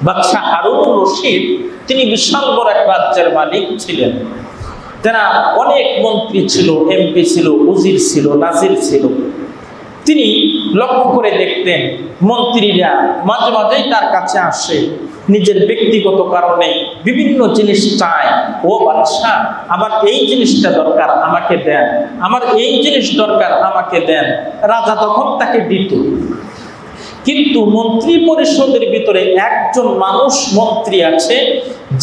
বাদশাহ হারুনুর রশিদ তিনি বিশাল বড় এক রাজ্যের মালিক ছিলেন। তারা অনেক মন্ত্রী ছিল, এমপি ছিল, উজির ছিল, নাজির ছিল। তিনি লক্ষ্য করে দেখতেন মন্ত্রীরা মাঝে মাঝেই তার কাছে আসে, নিজের ব্যক্তিগত কারণে বিভিন্ন জিনিস চায়। ও বাদশাহ, আমার এই জিনিসটা দরকার, আমাকে দেন, আমার এই জিনিস দরকার, আমাকে দেন। রাজা তখন তাকে দিত। কিন্তু মন্ত্রী পরিষদের ভিতরে একজন মানুষ মন্ত্রী আছে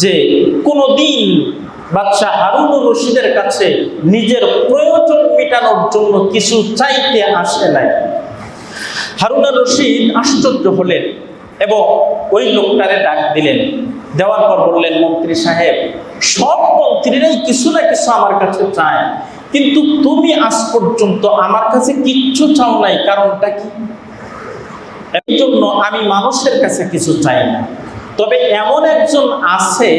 যে কোনোদিন বাদশাহ হারুনুর রশিদের কাছে নিজের প্রয়োজন মেটানোর জন্য কিছু চাইতে আসে নাই। হারুনুর রশিদ আশ্চর্য হলেন এবং ওই লোকটারে ডাক দিলেন। দেওয়ার পর বললেন, মন্ত্রী সাহেব, সব মন্ত্রীরাই কিছু না কিছু আমার কাছে চায়, কিন্তু তুমি আজ পর্যন্ত আমার কাছে কিচ্ছু চাও নাই, কারণটা কি? এই জন্য আমি মানুষের কাছে কিছু চাই না, তবে এমন একজন আছে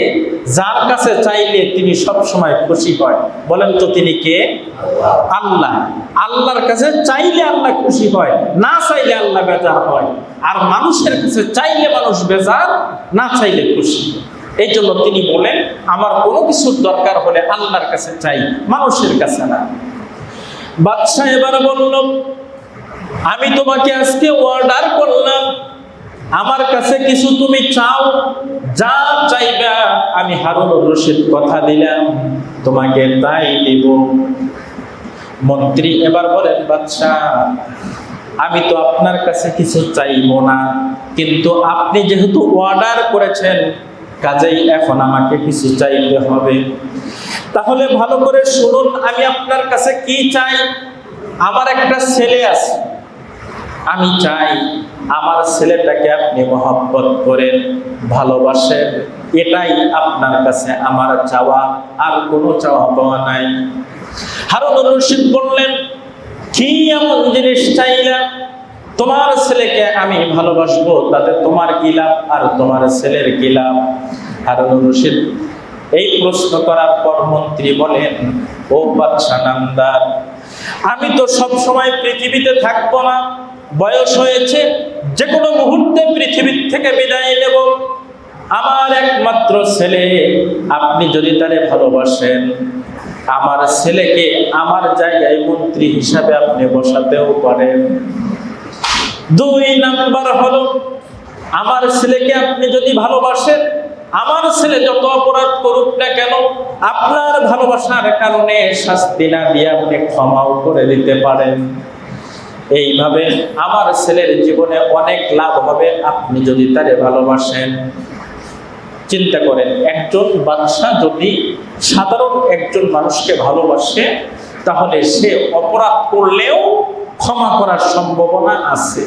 যার কাছে চাইলে তিনি সব সময় খুশি হয়। বলেন তো তিনি কে? আল্লাহ। আল্লাহর কাছে চাইলে আল্লাহ খুশি হয়, না চাইলে আল্লাহ বেজার হয়। আর মানুষের কাছে চাইলে মানুষ বেজার, না চাইলে খুশি। এই জন্য তিনি বলেন, আমার কোনো কিছুর দরকার হলে আল্লাহর কাছে চাই, মানুষের কাছে না। বাদশাহ এবার বলল, আমি তোমাকে আজকে অর্ডার করলাম, আমার কাছে কিছু তুমি চাও, যা চাইবা আমি হারুনুর রশিদ কথা দিলাম তোমাকে তাই দিব। মন্ত্রী এবার বলেন, বাদশাহ, আমি তো আপনার কাছে কিছু চাইবো না, কিন্তু আপনি যেহেতু অর্ডার করেছেন কাজেই এখন আমাকে কিছু চাইতে হবে। তাহলে ভালো করে শুনুন, আমি আপনার কাছে কি চাই। আমার একটা ছেলে আছে, আমি চাই আমার ছেলেটাকে আপনি মহব্বত করেন, ভালোবাসেন। এটাই আপনার কাছে আমার চাওয়া, আর কোনো চাওয়া পাওয়া নাই। হারুনুর রশিদ বললেন, কি এমন জিনিস চাইলাম? তোমার ছেলেকে আমি ভালোবাসবো, তাতে তোমার কি লাভ আর তোমার ছেলের কি লাভ? হারুনুর রশিদ এই প্রশ্ন করার পর মন্ত্রী বলেন, ও বাদশাহ নামদার, আমি তো সব সময় পৃথিবীতে থাকবো না, বয়স হয়েছে, যে কোনো মুহূর্তে পৃথিবীর থেকে বিদায় নেব। আমার একমাত্র ছেলে, আপনি যদি তারে ভালোবাসেন, আমার ছেলেকে আমার জায়গায় মন্ত্রী হিসাবে আপনি বসাতেও পারেন। 2 নাম্বার হলো, আমার ছেলেকে আপনি যদি ভালোবাসেন, আমার ছেলে যত অপরাধ করুক না কেন, আপনার ভালোবাসার কারণে শাস্তি না দিয়ে আপনি ক্ষমাও করে দিতে পারেন। এইভাবে আমার ছেলের জীবনে অনেক লাভ হবে আপনি যদি তারে ভালোবাসেন। চিন্তা করেন, একজন বাদশা যদি সাধারণ একজন মানুষকে ভালোবাসে, তাহলে সে অপরাধ করলেও ক্ষমা করার সম্ভাবনা আছে।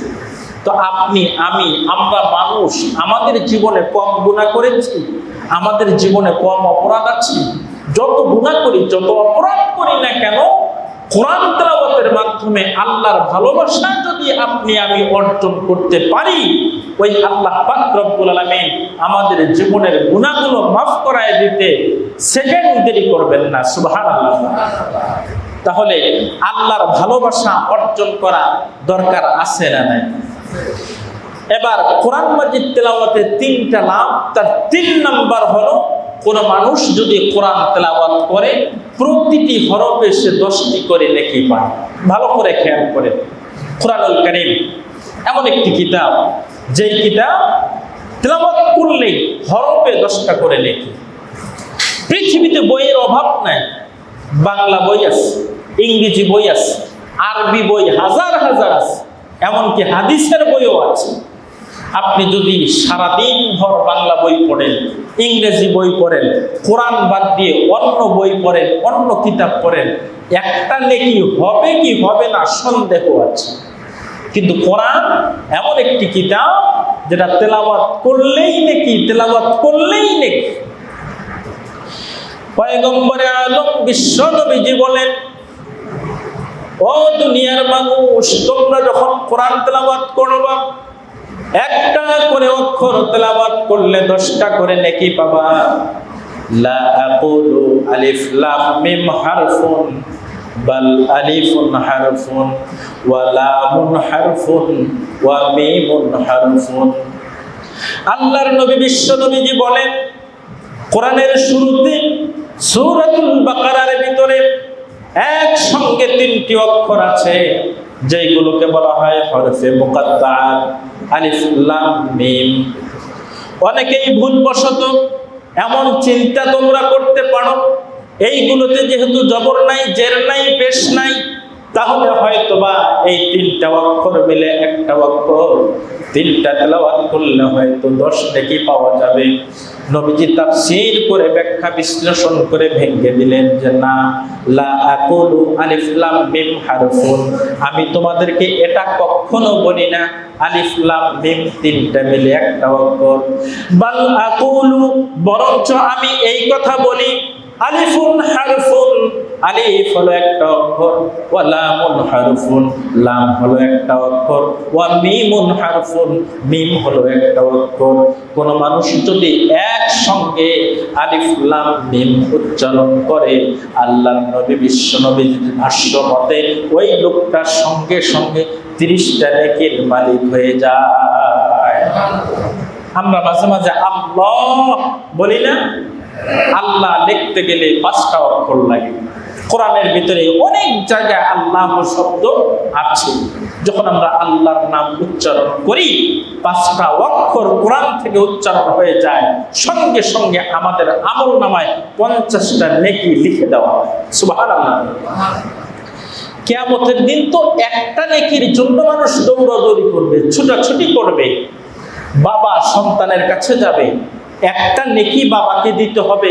তো আপনি, আমি, আমরা মানুষ, আমাদের জীবনে কম গুনাহ করেছি, আমাদের জীবনে কম অপরাধ আছে। যত গুনাহ করি, যত অপরাধ করি না কেন, কোরআন তেলাওয়াতের মাধ্যমে আল্লাহর ভালোবাসা যদি আপনি আমি অর্জন করতে পারি, ওই আল্লাহ পাক রব্বুল আলামিন আমাদের জীবনের গুনাহগুলো মাফ করায় দিতে সেকেন্ড দেরি করবেন না। সুবহানাল্লাহ। তাহলে আল্লাহর ভালোবাসা অর্জন করা দরকার আছে না নাই? এবার কোরআন মাজিদ তেলাওয়াতের 3টা লাভ, তার 3 নাম্বার হলো, কোন মানুষ যদি কোরআন তেলাওয়াত করে প্রতিটি হরফে সে 10টি করে নেকি পায়। ভালো করে খেয়াল করে, কোরআনুল কারীম এমন একটি কিতাব, যেই কিতাব তেলাওয়াত করলেই হরফে 10টা করে নেকি। পৃথিবীতে বইয়ের অভাব নাই, বাংলা বই আছে, ইংরেজি বই আছে, আরবি বই হাজার হাজার আছে, এমনকি হাদিসের বইও আছে। আপনি যদি সারাদিন ভর বাংলা বই পড়েন, ইংরেজি বই পড়েন, কোরআন বাদ দিয়ে অন্য বই পড়েন, অন্য কিতাব পড়েন, একটা নেকি হবে কি হবে না সন্দেহ আছে। কিন্তু কোরআন এমন একটি কিতাব যেটা তেলাওয়াত করলেই নেকি, তেলাওয়াত করলেই নেকি। পয়গম্বরে আলম বিশ্ব নবীজি বলেন, ও দুনিয়ার মানুষ, তোমরা যখন কোরআন তেলাওয়াত করবা, একটা করে অক্ষর তেলাওয়াত করলে 10টা করে নেকি পাবা। লা আকুলু আলিফ লাম মিম হারফুন বাল আলিফুন হারফুন ওয়া লামুন হারফুন ওয়া মিমুন হারফুন। আল্লাহর নবী বিশ্ব নবীজি বলেন, কোরআনের শুরুতে সূরাতুল বাকারার ভিতরে একসঙ্গে 3টি অক্ষর আছে যেগুলোকে বলা হয় হরফে মুকাত্তাআত, আলিফ লাম মিম। অনেকেই ভুলবশত এমন চিন্তা তোমরা করতে পারো, এইগুলোতে যেহেতু জবর নাই, জের নাই, পেশ নাই, তাহলে হয়তোবা এই 3টা অক্ষর মিলে একটা অক্ষর, 3টা তেলাওয়াত করলে হয়তো 10 নেকি পাওয়া যাবে। নবীজি তাফসীর করে ব্যাখ্যা বিশ্লেষণ করে ভেঙে দিলেন যে না, লা আকুলু আলিফ লাম মিম হারফুন, আমি তোমাদেরকে এটা কখনো বলি না আলিফ লাম মিম 3টা মিলে একটা অক্ষর। বাল আকুলু, বরঞ্চ আমি এই কথা বলি আলিফুন হারফুন, আলিফ হলো একটা অক্ষর, ওয়া লামুন হারফুন, লাম হলো একটা অক্ষর, ওয়া মিমুন হারফুন, মিম হলো একটা অক্ষর। কোন মানুষ যদি একসঙ্গে আলিফ লাম মিম উচ্চারণ করে, আল্লাহর নবী বিশ্ব নবীর ভাষ্য মতে ওই লোকটার সঙ্গে সঙ্গে 30টা নেকির মালিক হয়ে যায়। আমরা মাঝে মাঝে আল্লাহ বলি না, আল্লাহ লিখতে গেলে 5টা অক্ষর লাগে। কোরআনের ভিতরে অনেক জায়গায় আল্লাহ শব্দ আছে। যখন আমরা আল্লাহর নাম উচ্চারণ করি, 5টা অক্ষর কোরআন থেকে উচ্চারণ হয়ে যায়, সঙ্গে সঙ্গে আমাদের আমলনামায় 50টা নেকি লিখে দেওয়া হয়। সুবহানাল্লাহ। কিয়ামতের দিন তো একটা নেকির জন্য মানুষ দৌড়াদৌড়ি করবে, ছুটাছুটি করবে। বাবা সন্তানের কাছে যাবে, একটা নেকি বাবাকে দিতে হবে